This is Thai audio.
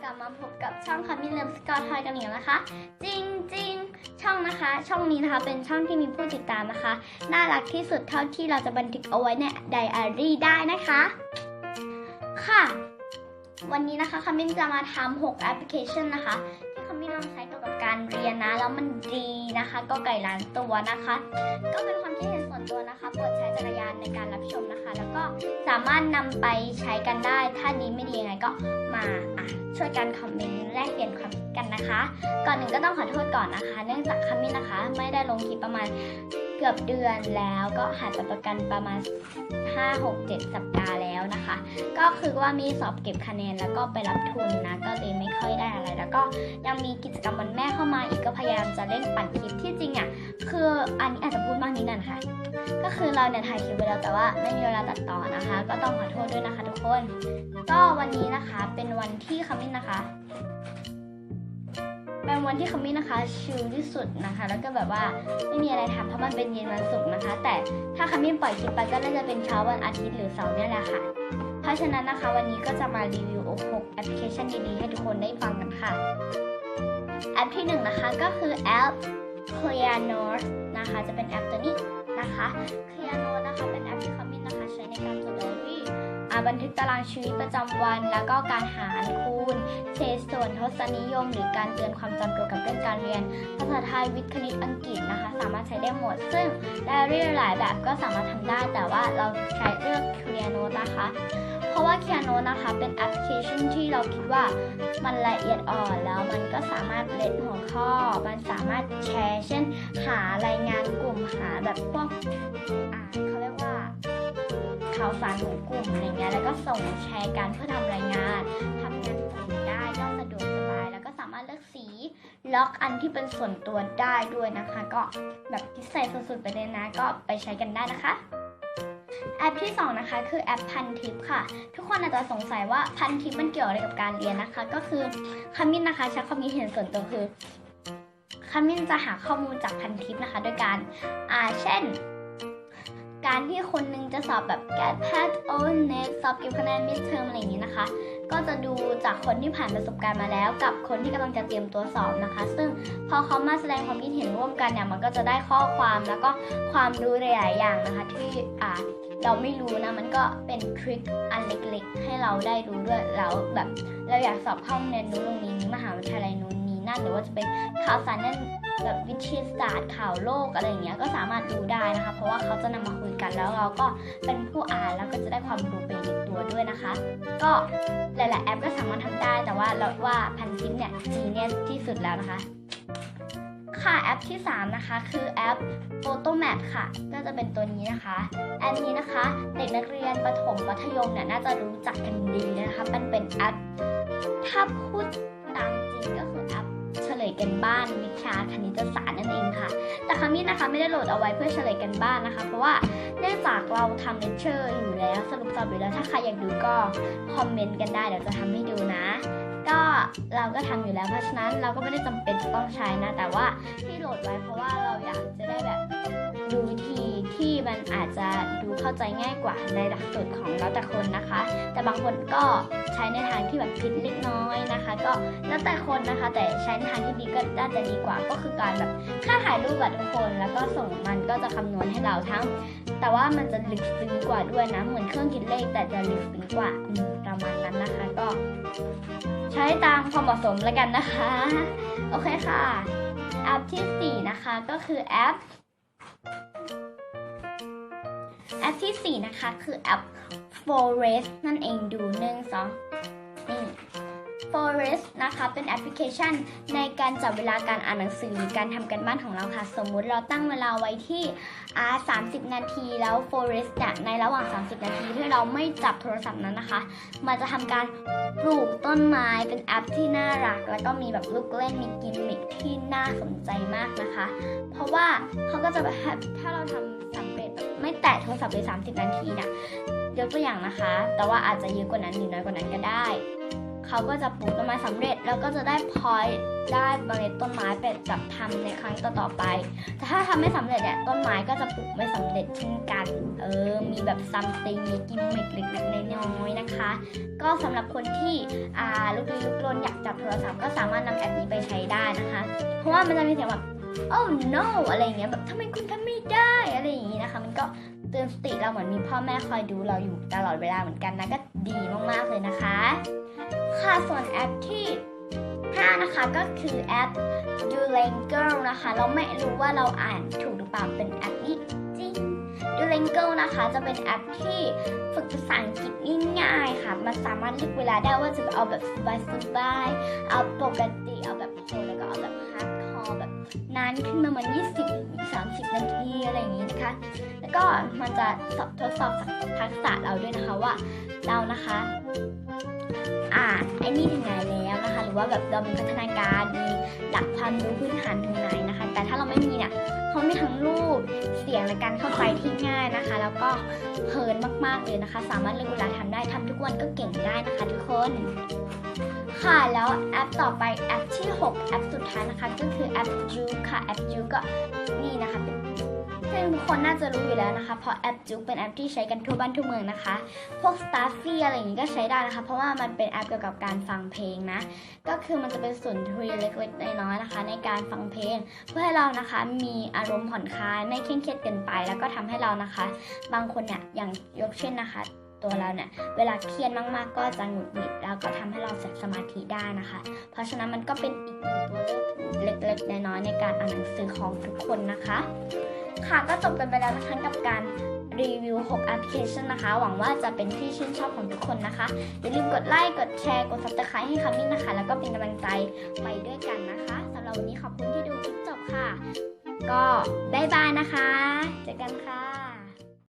ลับมาพบกับช่องคามิเลิฟสกอร์ทอยกันอีกแล้วนะคะจริงช่องนะคะช่องนี้นะคะเป็นช่องที่มีผู้ติดตามนะคะน่ารักที่สุดเท่าที่เราจะบันทึกเอาไว้ในไดอารี่ได้นะคะค่ะวันนี้นะคะคามินจะมาทำ6แอปพลิเคชันนะคะที่คามินลองใช้เกี่ยวกับการเรียนนะแล้วมันดีนะคะก็ไก่ล้านตัวนะคะก็เป็นความคิดเห็นส่วนตัวนะคะโปรดใช้จักรยานในการรับชมนะคะแล้วก็สามารถนำไปใช้กันได้ถ้าดีไม่ดียังไงก็มาช่วยกันคอมเมนต์แลกเปลี่ยนความคิดกันนะคะก่อนหนึ่งก็ต้องขอโทษก่อนนะคะเนื่องจากคามินนะคะไม่ได้ลงคลิปประมาณเกือบเดือนแล้วก็หายไปประกันประมาณ5-6-7 สัปดาห์แล้วนะคะก็คือว่ามีสอบเก็บคะแนนแล้วก็ไปรับทุนนะก็เลยไม่ค่อยได้อะไรแล้วก็ยังมีกิจกรรมวันแม่เข้ามาอีกก็พยายามจะเล่นปั่นคลิปที่จริงคืออันนี้อาจจะพูดมากนิดนึงค่ะก็คือเราเนี่ยถ่ายคลิปไว้แล้วแต่ว่าไม่มีเวลาตัดต่อนะคะก็ต้องขอโทษด้วยนะคะทุกคนก็วันนี้นะคะเป็นวันที่คามินนะคะเป็นวันที่คามินนะคะชิลที่สุดนะคะแล้วก็แบบว่าไม่มีอะไรทำเพราะมันเป็นเย็นวันศุกร์นะคะแต่ถ้าคามินปล่อยคลิปไปก็น่าจะเป็นเช้าวันอาทิตย์หรือเสาร์เนี่ยแหละค่ะเพราะฉะนั้นนะคะวันนี้ก็จะมารีวิว6แอปพลิเคชันดีๆให้ทุกคนได้ฟังกันค่ะแอปที่1นะคะก็คือแอป Clear Notes นะคะจะเป็นแอปตัวนี้นะคะ Clear Notes นะคะเป็นแอปที่คามินนะคะใช้ในการจดไดอารี่บันทึกตารางชีวิตประจำวันแล้วก็การหารคูณเศษส่วนทศนิยมหรือการเตือนความจำเกี่ยวกับเรื่องการเรียนภาษาไทยวิทย์คณิตอังกฤษนะคะสามารถใช้ได้หมดซึ่งไดอารี่หลายแบบก็สามารถทำได้แต่ว่าเราใช้เลือก Clear Notes นะคะเพราะว่า Clear Notes นะคะเป็นแอปพลิเคชันที่เราคิดว่ามันละเอียดอ่อนแล้วมันก็สามารถเล็ดหัวข้อมันสามารถแชร์เช่นหารายงานกลุ่มหาแบบพวกเขาเรียกว่าข่าวสารของกลุ่มอะไรเงี้ยแล้วก็ส่งแชร์กันเพื่อทำรายงานทำงานกลุ่มได้ก็สะดวกสบายแล้วก็สามารถเลือกสีล็อกอันที่เป็นส่วนตัวได้ด้วยนะคะก็แบบพิเศษสุดๆไปเลยนะก็ไปใช้กันได้นะคะแอปที่2นะคะคือแอปพันทิปค่ะทุกคนอาจจะสงสัยว่าพันทิปมันเกี่ยวอะไรกับการเรียนนะคะก็คือคามินนะคะใช้ความคิดเห็นส่วนตัวคือคามินจะหาข้อมูลจากพันทิปนะคะโดยการเช่นการที่คนนึงจะสอบแบบแกดแพทโอเน็ตสอบเก็บคะแนนมิดเทอมอะไรอย่างนี้นะคะก็จะดูจากคนที่ผ่านประสบการณ์มาแล้วกับคนที่กำลังจะเตรียมตัวสอบนะคะซึ่งพอเขามาแสดงความคิดเห็นร่วมกันเนี่ยมันก็จะได้ข้อความแล้วก็ความรู้หลายๆอย่างนะคะที่เราไม่รู้นะมันก็เป็นทริคอันเล็กๆให้เราได้รู้ด้วยแล้วแบบเราอยากสอบเข้าโรงเรียนนู้นโรงเรียนนี้มหาวิทยาลัยนู้นนี้นั่นหรือว่าจะเป็นข่าวสารนั่นแบบวิทยาศาสตร์ข่าวโลกอะไรอย่างเงี้ยก็สามารถดูได้นะคะเพราะว่าเขาจะนำมาคุยกันแล้วเราก็เป็นผู้อ่านแล้วก็จะได้ความรู้ไปในตัวด้วยนะคะก็หลายๆแอปก็สามารถทำได้แต่ว่าเราว่าพันทิปเนี่ยจีเนียสที่สุดแล้วนะคะค่ะแอปที่3นะคะคือแอป Photomat ค่ะก็จะเป็นตัวนี้นะคะแอปนี้นะคะเด็กนักเรียนประถมมัธยมเนี่ยน่าจะรู้จักกันดีนะคะมันเป็นแอปถ้าพูดตามจริงก็คือแอปเฉลยกันบ้านวิชาคณิตศาสตร์นั่นเองค่ะแต่คามินนะคะไม่ได้โหลดเอาไว้เพื่อเฉลยกันบ้านนะคะเพราะว่าเนื่องจากเราทำเลคเชอร์อยู่แล้วสรุปสอบอยู่แล้วถ้าใครอยากดูก็คอมเมนต์กันได้เดี๋ยวจะทำให้ดูนะก็เราก็ทำอยู่แล้วเพราะฉะนั้นเราก็ไม่ได้จำเป็นต้องใช้นะแต่ว่าที่โหลดไว้เพราะว่าเราอยากจะได้แบบดูวิธีที่มันอาจจะดูเข้าใจง่ายกว่าในหลักสูตรของเราแต่คนนะคะแต่บางคนก็ใช้ในทางที่แบบผิดเล็กน้อยนะคะก็แล้วแต่คนนะคะแต่ใช้ในทางที่ดีก็น่าจะดีกว่าก็คือการแบบค่าถ่ายรูปแบบทุกคนแล้วก็ส่งมันก็จะคำนวณให้เราทั้งแต่ว่ามันจะลึกซึ้งกว่าด้วยนะเหมือนเครื่องคิดเลขแต่จะลึกซึ้งกว่าประมาณนั้นนะคะก็ใช้ตามความเหมาะสมแล้วกันนะคะโอเคค่ะแอปที่4นะคะก็คือแอปที่4นะคะคือแอป Forest นั่นเองดู1 2นี่ Forest นะคะเป็นแอปพลิเคชันในการจับเวลาการอ่านหนังสือหรือการทำการบ้านของเราค่ะสมมุติเราตั้งเวลาไว้ที่30 นาทีแล้ว Forest เนี่ยในระหว่าง30 นาทีที่เราไม่จับโทรศัพท์นั้นนะคะมันจะทำการปลูกต้นไม้เป็นแอปที่น่ารักแล้วก็มีแบบลูกเล่นมีกิมมิคที่น่าสนใจมากนะคะเพราะว่าเขาก็จะแบบถ้าเราทำสำเร็จไม่แตะโทรศัพท์เลย30 นาทีเนี่ยยกตัวอย่างนะคะแต่ว่าอาจจะเยอะกว่านั้นหรือน้อยกว่านั้นก็ได้เขาก็จะปลูกต้นไม้สำเร็จแล้วก็จะได้พอยต์ได้เมล็ดต้นไม้ไปจับทำในครั้งต่อๆไปแต่ถ้าทำไม่สำเร็จเนี่ยต้นไม้ก็จะปลูกไม่สำเร็จเช่นกันมีแบบซัมติงมีกิมมิคเล็กๆน้อยๆนะคะ นะคะ ก็สำหรับคนที่ลุกลี้ลุกลนอยากจับโทรศัพท์ก็สามารถนำแอปนี้ไปใช้ได้นะคะ เพราะว่ามันจะมีเสียงแบบ oh no อะไรอย่างเงี้ยแบบทำไมคุณทำไม่ได้อะไรอย่างงี้นะคะมันก็เตือนสติเราเหมือนมีพ่อแม่คอยดูเราอยู่ตลอดเวลาเหมือนกันนะก็ดีมากๆเลยนะคะค่ะส่วนแอปที่5นะคะก็คือแอป Duolingo นะคะเราไม่รู้ว่าเราอ่านถูกหรือเปล่าเป็นแอปนี้จริง Duolingo นะคะจะเป็นแอปที่ฝึกภาษาอังกฤษง่ายๆค่ะมันสามารถเลือกเวลาได้ว่าจะเอาแบบสบายๆเอาปกติเอาแบบโหดแล้วก็เอาแบบฮาร์ดคอร์แบบนานขึ้นมาเหมือน20-30 นาทีอะไรอย่างนี้นะคะแล้วก็มันจะทดสอบทักษะเราด้วยนะคะว่าเรานะคะไอ้นี่ถึงไหนแล้วนะคะหรือว่าแบบเรามีพัฒนาการมีหลักความรู้พื้นฐานถึงไหนนะคะแต่ถ้าเราไม่มีเนี่ยเขามีทั้งรูปเสียงและการเข้าใจที่ง่ายนะคะแล้วก็เพลินมากๆเลยนะคะสามารถเลือกเวลาทำได้ทำทุกวันก็เก่งได้นะคะทุกคนค่ะแล้วแอปต่อไปแอปที่6แอปสุดท้ายนะคะก็คือแอป Juke ค่ะแอป Juke ก็นี่นะคะซึ่งทุกคนน่าจะรู้อยู่แล้วนะคะเพราะแอป Juke เป็นแอปที่ใช้กันทั่วบ้านทั่วเมืองนะคะพวก Starfy อะไรอย่างนี้ก็ใช้ได้นะคะเพราะว่ามันเป็นแอปเกี่ยวกับการฟังเพลงนะก็คือมันจะเป็นส่วนทรีเล็กๆน้อยๆนะคะในการฟังเพลงเพื่อให้เรานะคะมีอารมณ์ผ่อนคลายไม่เคร่งเครียดเกินไปแล้วก็ทำให้เรานะคะบางคนเนี่ยอย่างยกเช่นนะคะตัวเราเนี่ยเวลาเครียดมากๆก็จะหงุดหงิดแล้วก็ทำให้เราเสียสมาธิได้นะคะเพราะฉะนั้นมันก็เป็นอีกตัวเลือกเล็กๆน้อยๆในการอ่านหนังสือของทุกคนนะคะค่ะก็จบกันไปแล้วนะคะกับการรีวิว6แอปพลิเคชันนะคะหวังว่าจะเป็นที่ชื่นชอบของทุกคนนะคะอย่าลืมกดไลค์กดแชร์กด Subscribe ให้คัมมิ่งนะคะแล้วก็เป็นกำลังใจไปด้วยกันนะคะสำหรับวันนี้ขอบคุณที่ดูคลิปจบค่ะก็บ๊ายบายนะคะเจอกันค่ะ